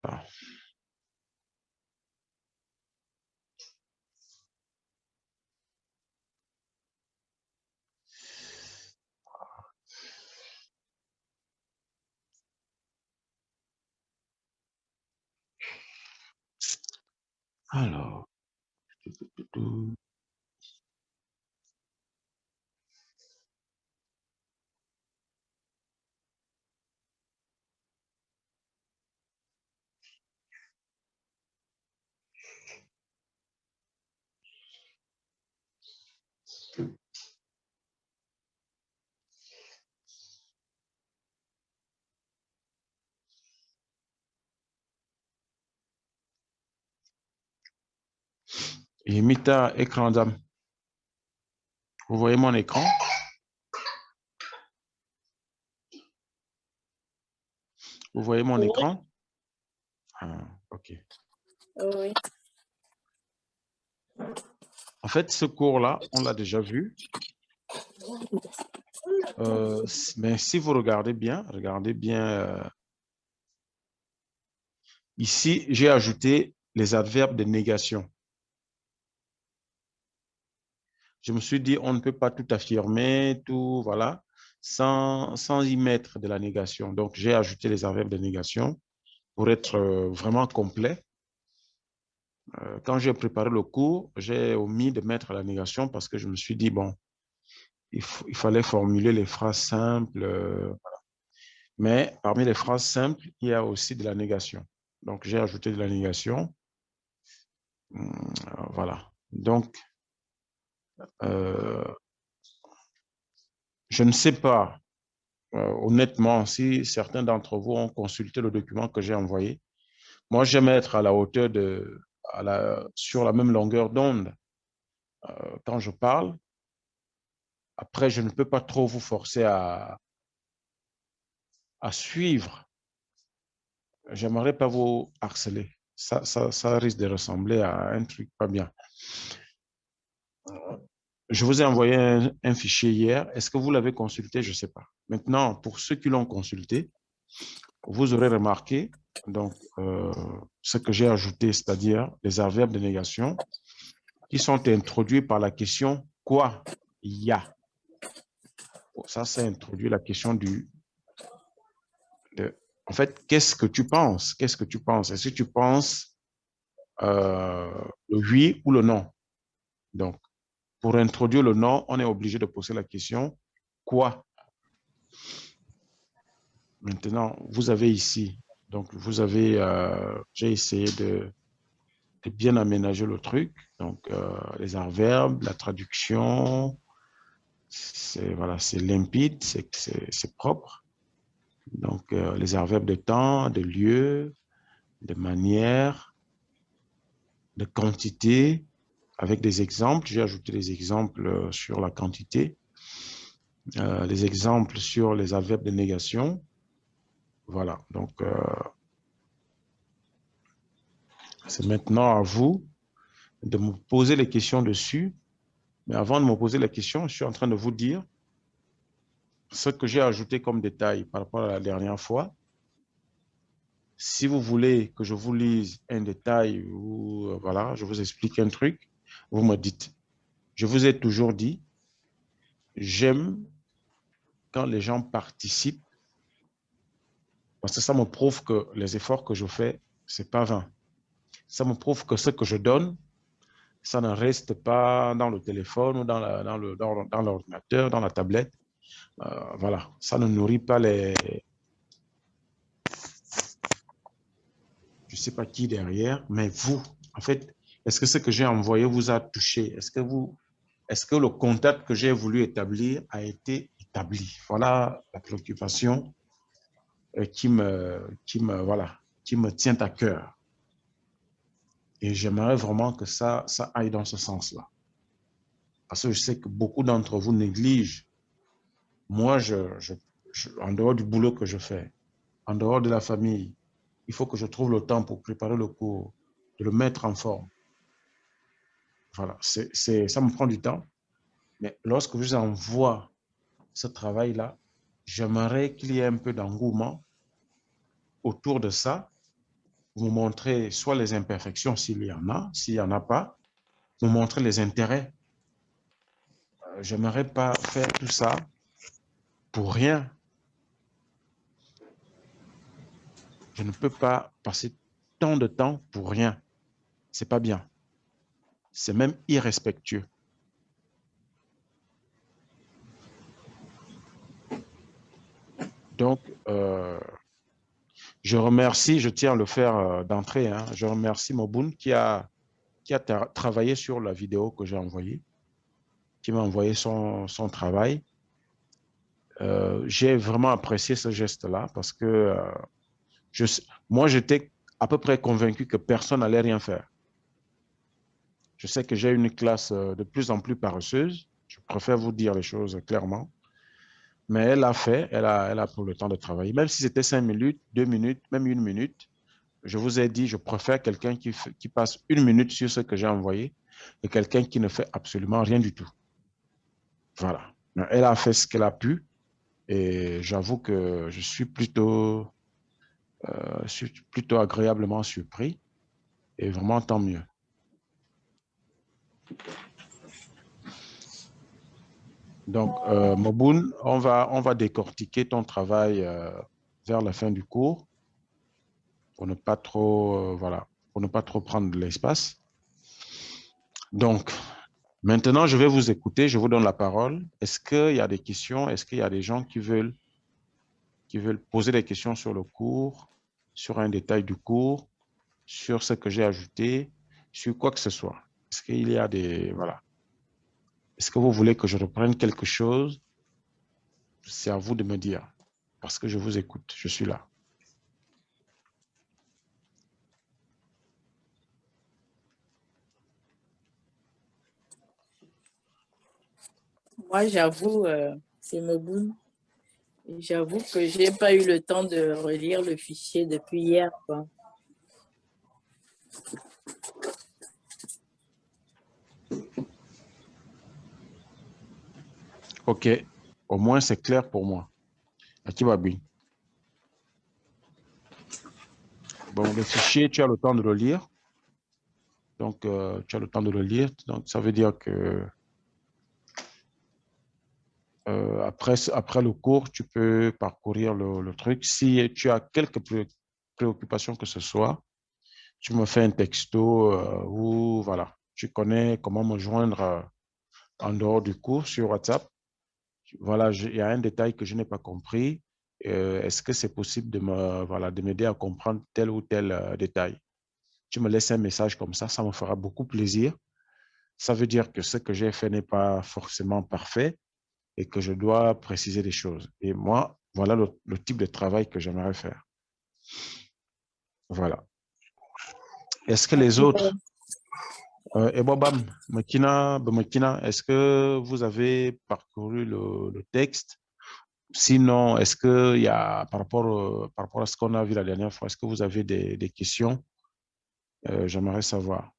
Ah. Alors, j'ai mis ta écran d'âme. Vous voyez mon écran? Vous voyez mon Oui. écran? Ah, ok. Oui. En fait, ce cours-là, on l'a déjà vu. Mais si vous regardez bien, ici, j'ai ajouté les adverbes de négation. Je me suis dit, on ne peut pas tout affirmer, tout, voilà, sans y mettre de la négation. Donc, j'ai ajouté les adverbes de négation pour être vraiment complet. Quand j'ai préparé le cours, j'ai omis de mettre la négation parce que je me suis dit, bon, il fallait formuler les phrases simples. Mais parmi les phrases simples, il y a aussi de la négation. Donc, j'ai ajouté de la négation. Voilà. Donc, euh, je ne sais pas, honnêtement, si certains d'entre vous ont consulté le document que j'ai envoyé. Moi, j'aime être à la hauteur sur la même longueur d'onde quand je parle. Après, je ne peux pas trop vous forcer à suivre. J'aimerais pas vous harceler. Ça risque de ressembler à un truc pas bien. Je vous ai envoyé un fichier hier. Est-ce que vous l'avez consulté? Je ne sais pas. Maintenant, pour ceux qui l'ont consulté, vous aurez remarqué donc, ce que j'ai ajouté, c'est-à-dire les adverbes de négation qui sont introduits par la question quoi il y a. Bon, ça introduit la question en fait, qu'est-ce que tu penses? Qu'est-ce que tu penses? Est-ce que tu penses le oui ou le non? Donc, pour introduire le non, on est obligé de poser la question quoi? Maintenant, vous avez ici, donc j'ai essayé de bien aménager le truc. Donc, les adverbes, la traduction, voilà, c'est limpide, c'est propre. Donc, les adverbes de temps, de lieu, de manière, de quantité, avec des exemples. J'ai ajouté des exemples sur la quantité, les exemples sur les adverbes de négation. Voilà, donc c'est maintenant à vous de me poser les questions dessus. Mais avant de me poser la question, je suis en train de vous dire ce que j'ai ajouté comme détail par rapport à la dernière fois. Si vous voulez que je vous lise un détail ou voilà, je vous explique un truc, vous me dites. Je vous ai toujours dit, j'aime quand les gens participent parce que ça me prouve que les efforts que je fais, c'est pas vain. Ça me prouve que ce que je donne, ça ne reste pas dans le téléphone ou dans l'ordinateur, dans la tablette. Voilà, ça ne nourrit pas je ne sais pas qui derrière, mais vous, en fait, est-ce que ce que j'ai envoyé vous a touché? Est-ce que le contact que j'ai voulu établir a été établi? Voilà la préoccupation voilà, qui me tient à cœur. Et j'aimerais vraiment que ça aille dans ce sens-là. Parce que je sais que beaucoup d'entre vous négligent. Moi, en dehors du boulot que je fais, en dehors de la famille, il faut que je trouve le temps pour préparer le cours, de le mettre en forme. Voilà, ça me prend du temps. Mais lorsque je vous envoie ce travail-là, j'aimerais qu'il y ait un peu d'engouement autour de ça vous me montrez soit les imperfections s'il y en a, s'il n'y en a pas, vous me montrez les intérêts. J'aimerais pas faire tout ça pour rien. Je ne peux pas passer tant de temps pour rien. C'est pas bien. C'est même irrespectueux. Donc, je remercie, je tiens à le faire d'entrée, hein, je remercie Moboun qui a travaillé sur la vidéo que j'ai envoyée, qui m'a envoyé son travail. J'ai vraiment apprécié ce geste-là parce que moi, j'étais à peu près convaincu que personne n'allait rien faire. Je sais que j'ai une classe de plus en plus paresseuse. Je préfère vous dire les choses clairement. Mais elle a fait, elle a pris le temps de travailler. Même si c'était 5 minutes, 2 minutes, même 1 minute, je vous ai dit, je préfère quelqu'un qui passe 1 minute sur ce que j'ai envoyé et quelqu'un qui ne fait absolument rien du tout. Voilà. Mais elle a fait ce qu'elle a pu et j'avoue que je suis plutôt agréablement surpris et vraiment tant mieux. Donc, Moboun, on va décortiquer ton travail vers la fin du cours pour ne pas trop, voilà, pour ne pas trop prendre de l'espace. Donc, maintenant, je vais vous écouter, je vous donne la parole. Est-ce qu'il y a des questions? Est-ce qu'il y a des gens qui veulent poser des questions sur le cours, sur un détail du cours, sur ce que j'ai ajouté, sur quoi que ce soit? Est-ce qu'il y a des... Voilà. Est-ce que vous voulez que je reprenne quelque chose? C'est à vous de me dire, parce que je vous écoute, je suis là. Moi, j'avoue, c'est Moboun. J'avoue que je n'ai pas eu le temps de relire le fichier depuis hier, quoi. OK, au moins c'est clair pour moi. Akibabi. Bon, le fichier, tu as le temps de le lire. Donc, tu as le temps de le lire. Donc, ça veut dire que après le cours, tu peux parcourir le truc. Si tu as quelques préoccupations que ce soit, tu me fais un texto ou voilà, tu connais comment me joindre en dehors du cours sur WhatsApp. Voilà, il y a un détail que je n'ai pas compris. Est-ce que c'est possible de m'aider à comprendre tel ou tel détail? Tu me laisses un message comme ça me fera beaucoup plaisir. Ça veut dire que ce que j'ai fait n'est pas forcément parfait et que je dois préciser des choses. Et moi, voilà le type de travail que j'aimerais faire. Voilà. Est-ce que les autres, et Bobam, Makina, est-ce que vous avez parcouru le texte? Sinon, est-ce qu'il y a, par rapport à ce qu'on a vu la dernière fois, est-ce que vous avez des questions? J'aimerais savoir.